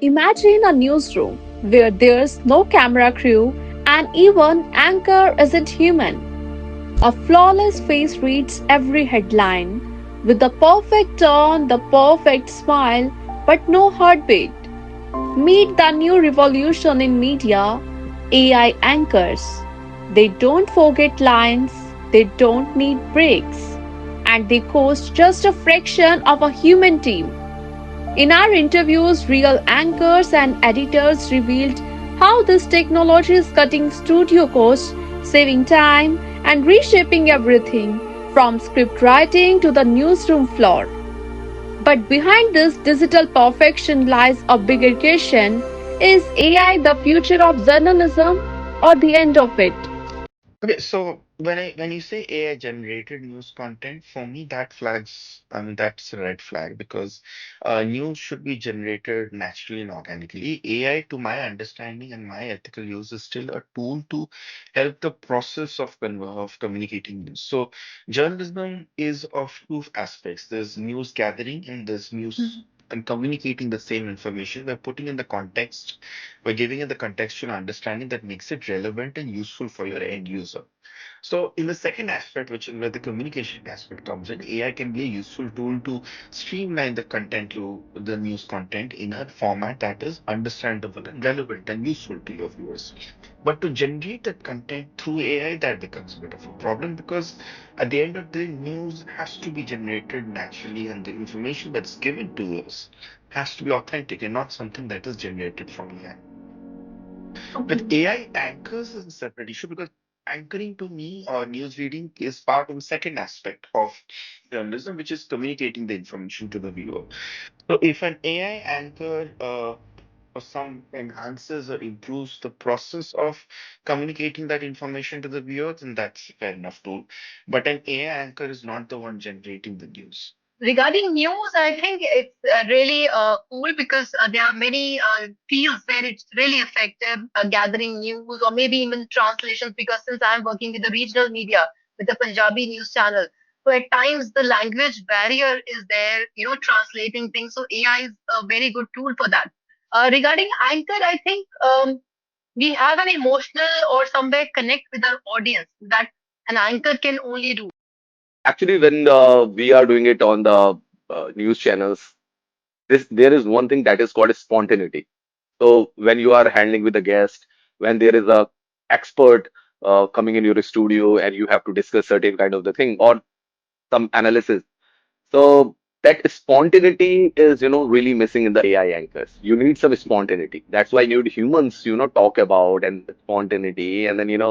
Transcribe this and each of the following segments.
Imagine a newsroom where there's no camera crew and even anchor isn't human. A flawless face reads every headline with the perfect tone, the perfect smile, but no heartbeat. Meet the new revolution in media, AI anchors. They don't forget lines, they don't need breaks, and they cost just a fraction of a human team. In our interviews, real anchors and editors revealed how this technology is cutting studio costs, saving time, and reshaping everything from script writing to the newsroom floor. But behind this digital perfection lies a bigger question: is AI the future of journalism or the end of it? Okay, so when you say AI generated news content, for me that flags, I mean that's a red flag because news should be generated naturally and organically. AI, to my understanding and my ethical use, is still a tool to help the process of communicating news. So journalism is of two aspects. There's news gathering and there's news and communicating the same information by putting in the context, by giving it the contextual understanding that makes it relevant and useful for your end user. So, in the second aspect, which is where the communication aspect comes in, AI can be a useful tool to streamline the content to the news content in a format that is understandable and relevant and useful to your viewers. But to generate that content through AI, that becomes a bit of a problem because at the end of the day, news has to be generated naturally, and the information that's given to us has to be authentic and not something that is generated from AI. With AI, anchors is a separate issue because anchoring to me or news reading is part of the second aspect of journalism, which is communicating the information to the viewer. So if an AI anchor or some enhances or improves the process of communicating that information to the viewer, then that's a fair enough tool. But an AI anchor is not the one generating the news. Regarding news, I think it's really cool because there are many fields where it's really effective gathering news or maybe even translations. Because since I'm working with the regional media with the Punjabi news channel, so at times the language barrier is there, translating things. So AI is a very good tool for that. Regarding anchor, I think we have an emotional or somewhere connect with our audience that an anchor can only do. Actually, when we are doing it on the news channels, there is one thing that is called spontaneity. So when you are handling with a guest, when there is a expert coming in your studio and you have to discuss certain kind of the thing or some analysis. So that spontaneity is, really missing in the AI anchors. You need some spontaneity. That's why you need humans, talk about and spontaneity and then,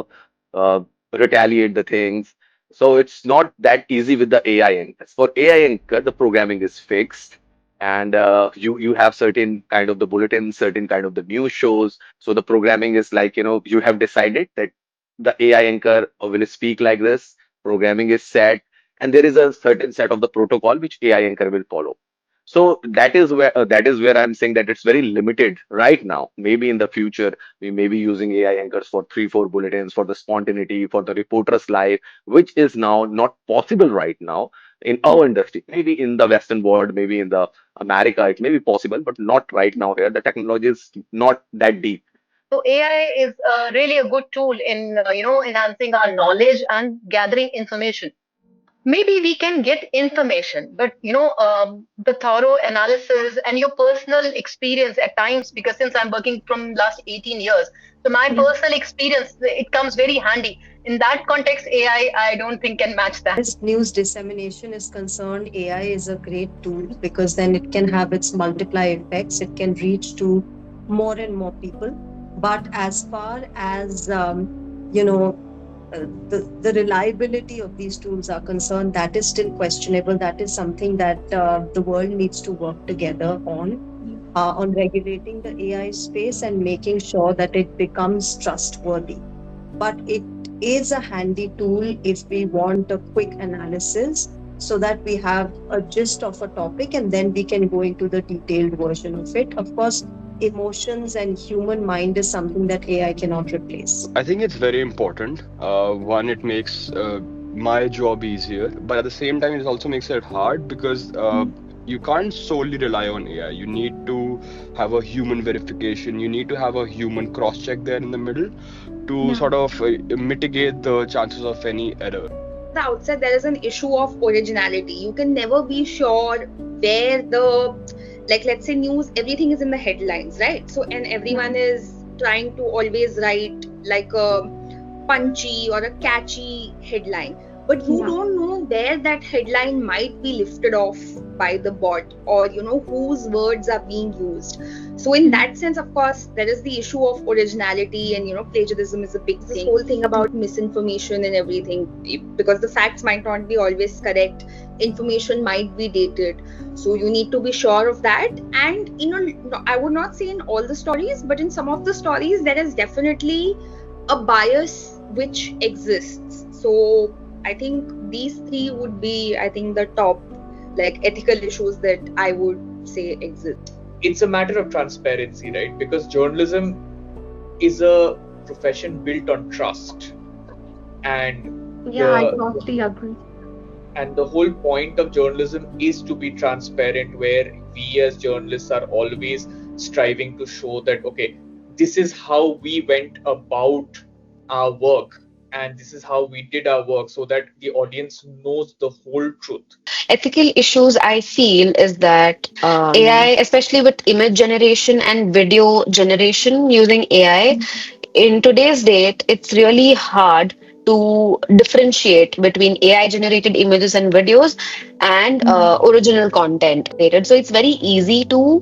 uh, retaliate the things. So it's not that easy with the AI anchors. For AI anchor, the programming is fixed and you have certain kind of the bulletins, certain kind of the news shows. So the programming is like, you have decided that the AI anchor will speak like this. Programming is set and there is a certain set of the protocol which AI anchor will follow. So that is where I'm saying that it's very limited right now. Maybe in the future we may be using AI anchors for 3, 4 bulletins for the spontaneity for the reporters live, which is now not possible right now in our industry. Maybe in the Western world, maybe in the America, it may be possible, but not right now here. The technology is not that deep. So AI is really a good tool in enhancing our knowledge and gathering information. Maybe we can get information, but the thorough analysis and your personal experience at times. Because since I'm working from last 18 years, so my personal experience it comes very handy. In that context, AI I don't think can match that. As news dissemination is concerned, AI is a great tool because then it can have its multiply effects. It can reach to more and more people. But as far as you know, the reliability of these tools are concerned, that is still questionable. That is something that the world needs to work together on regulating the AI space and making sure that it becomes trustworthy. But it is a handy tool if we want a quick analysis so that we have a gist of a topic and then we can go into the detailed version of it. Of course, emotions and human mind is something that AI cannot replace. I think it's very important. One, it makes my job easier, but at the same time, it also makes it hard because you can't solely rely on AI. You need to have a human verification. You need to have a human cross check there in the middle to Yeah. sort of mitigate the chances of any error. At the outset, there is an issue of originality. You can never be sure where the, like, let's say news, everything is in the headlines, right? So, and everyone is trying to always write like a punchy or a catchy headline. But you Yeah. don't know where that headline might be lifted off by the bot, or whose words are being used. So in that sense, of course, there is the issue of originality, and plagiarism is a big thing. This whole thing about misinformation and everything, because the facts might not be always correct, information might be dated. So you need to be sure of that. And I would not say in all the stories, but in some of the stories, there is definitely a bias which exists. So I think these three would be, I think, the top like ethical issues that I would say exist. It's a matter of transparency, right? Because journalism is a profession built on trust, and Yeah, I the totally agree. and the whole point of journalism is to be transparent, where we as journalists are always striving to show that, okay, this is how we went about our work, and this is how we did our work, so that the audience knows the whole truth. Ethical issues I feel is that AI, especially with image generation and video generation using AI, in today's date, it's really hard to differentiate between AI generated images and videos and original content. So it's very easy to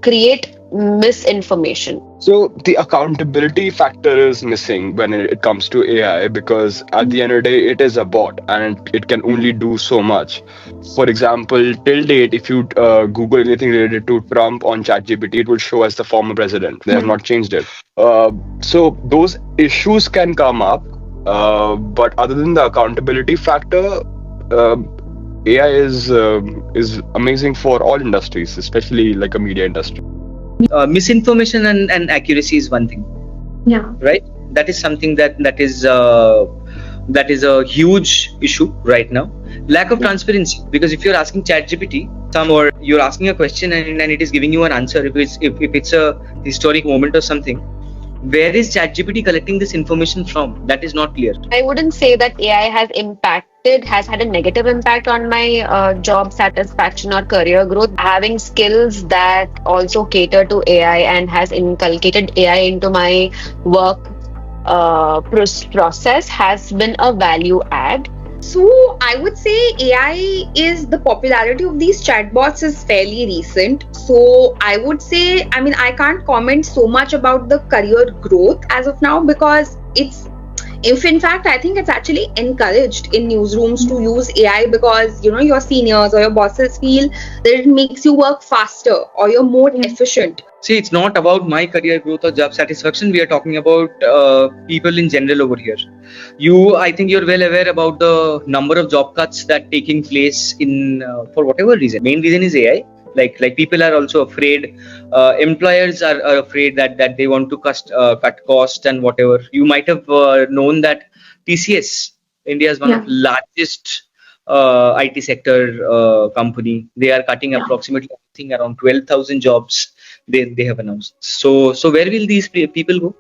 create misinformation. So the accountability factor is missing when it comes to AI, because at the end of the day, it is a bot and it can only do so much. For example, till date, if you Google anything related to Trump on ChatGPT, it will show as the former president. They have not changed it. So those issues can come up, but other than the accountability factor, uh, AI is amazing for all industries, especially like a media industry. Misinformation and accuracy is one thing, Yeah. right? That is something that is a huge issue right now. Lack of transparency, because if you're asking ChatGPT or you're asking a question and it is giving you an answer, if it's a historic moment or something, where is ChatGPT collecting this information from? That is not clear. I wouldn't say that AI has had a negative impact on my job satisfaction or career growth. Having skills that also cater to AI and has inculcated AI into my work process has been a value add. So I would say the popularity of these chatbots is fairly recent. So I would say, I mean, I can't comment so much about the career growth as of now, because if in fact, I think it's actually encouraged in newsrooms to use AI, because your seniors or your bosses feel that it makes you work faster or you're more efficient. See, it's not about my career growth or job satisfaction. We are talking about people in general over here. I think you're well aware about the number of job cuts that taking place in for whatever reason. Main reason is AI. Like people are also afraid. Employers are afraid that they want to cut cost and whatever. You might have known that TCS, India is one of largest IT sector company. They are cutting approximately, I think, around 12,000 jobs. They have announced. So where will these people go?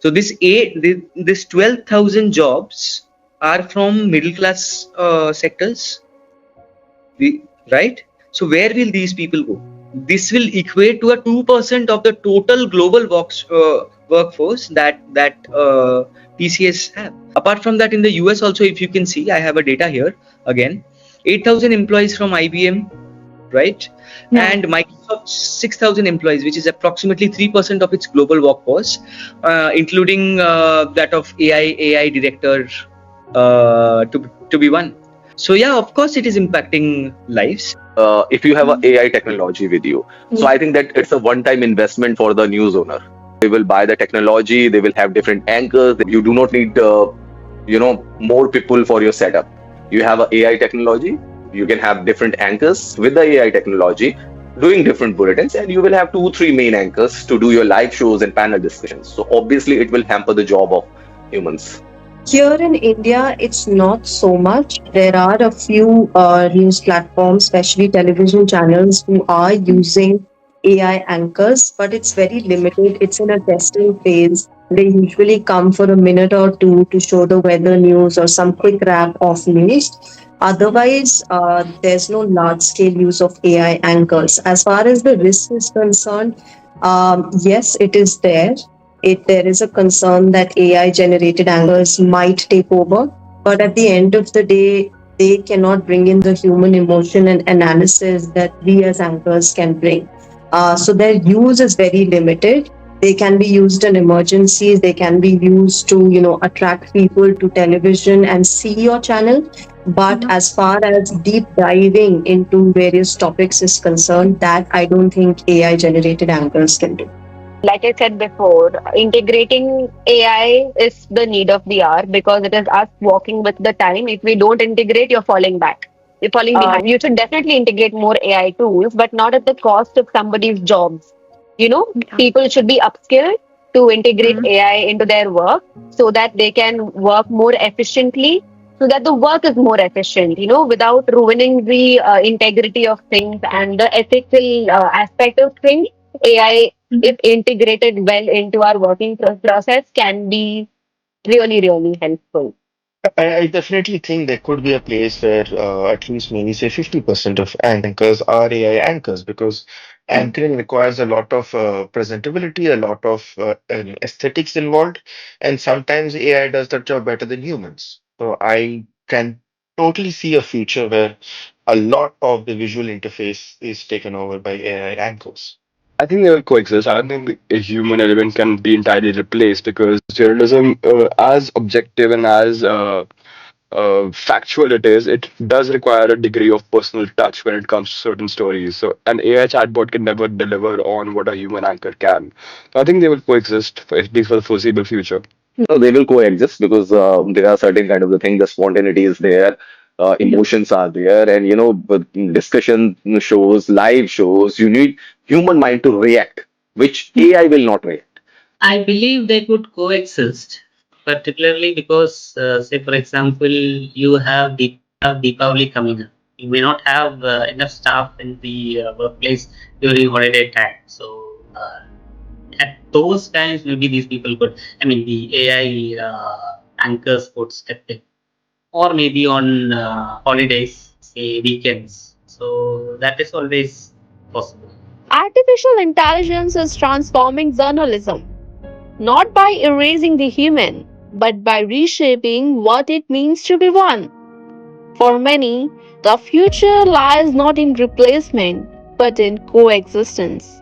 So this 12,000 jobs are from middle class sectors, right? So where will these people go? This will equate to a 2% of the total global workforce that TCS have. Apart from that, in the US also, if you can see, I have a data here again, 8,000 employees from IBM, right? And Microsoft 6,000 employees, which is approximately 3% of its global workforce, including that of AI director to be one. So yeah, of course it is impacting lives. If you have a AI technology with you, so I think that it's a one-time investment for the news owner. They will buy the technology, they will have different anchors. You do not need more people for your setup. You have a AI technology, you can have different anchors with the AI technology doing different bulletins, and you will have 2-3 main anchors to do your live shows and panel discussions. So obviously it will hamper the job of humans. Here in India, it's not so much. There are a few news platforms, especially television channels, who are using AI anchors, but it's very limited. It's in a testing phase. They usually come for a minute or two to show the weather news or some quick wrap of news. Otherwise, there's no large scale use of AI anchors. As far as the risk is concerned, yes, it is there. There is a concern that AI generated anchors might take over, but at the end of the day, they cannot bring in the human emotion and analysis that we as anchors can bring. So their use is very limited. They can be used in emergencies. They can be used to, attract people to television and see your channel. But as far as deep diving into various topics is concerned, that I don't think AI generated anchors can do. Like I said before, integrating AI is the need of the hour because it is us walking with the time. If we don't integrate, you're falling back. You're falling behind. You should definitely integrate more AI tools, but not at the cost of somebody's jobs. People should be upskilled to integrate AI into their work so that they can work more efficiently, so that the work is more efficient, without ruining the integrity of things and the ethical aspect of things. AI, if integrated well into our working process, can be really, really helpful. I definitely think there could be a place where at least maybe say 50% of anchors are AI anchors because anchoring requires a lot of presentability, a lot of aesthetics involved, and sometimes AI does that job better than humans. So I can totally see a future where a lot of the visual interface is taken over by AI anchors. I think they will coexist. I don't think a human element can be entirely replaced because journalism, as objective and as factual it is, it does require a degree of personal touch when it comes to certain stories. So an AI chatbot can never deliver on what a human anchor can. So I think they will coexist, for, at least for the foreseeable future. No, they will coexist because there are certain kind of the thing. The spontaneity is there, emotions are there, and but discussion shows, live shows. You need human mind to react, which AI will not react. I believe they could coexist, particularly because, say, for example, you have Deepavali coming up. You may not have enough staff in the workplace during holiday time. So, at those times, maybe these people could, I mean, the AI anchors could step in, or maybe on holidays, say, weekends. So, that is always possible. Artificial intelligence is transforming journalism, not by erasing the human, but by reshaping what it means to be one. For many, the future lies not in replacement, but in coexistence,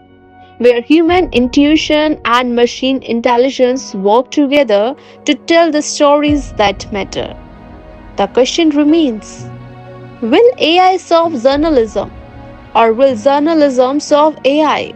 where human intuition and machine intelligence work together to tell the stories that matter. The question remains: will AI solve journalism, or will journalism solve AI?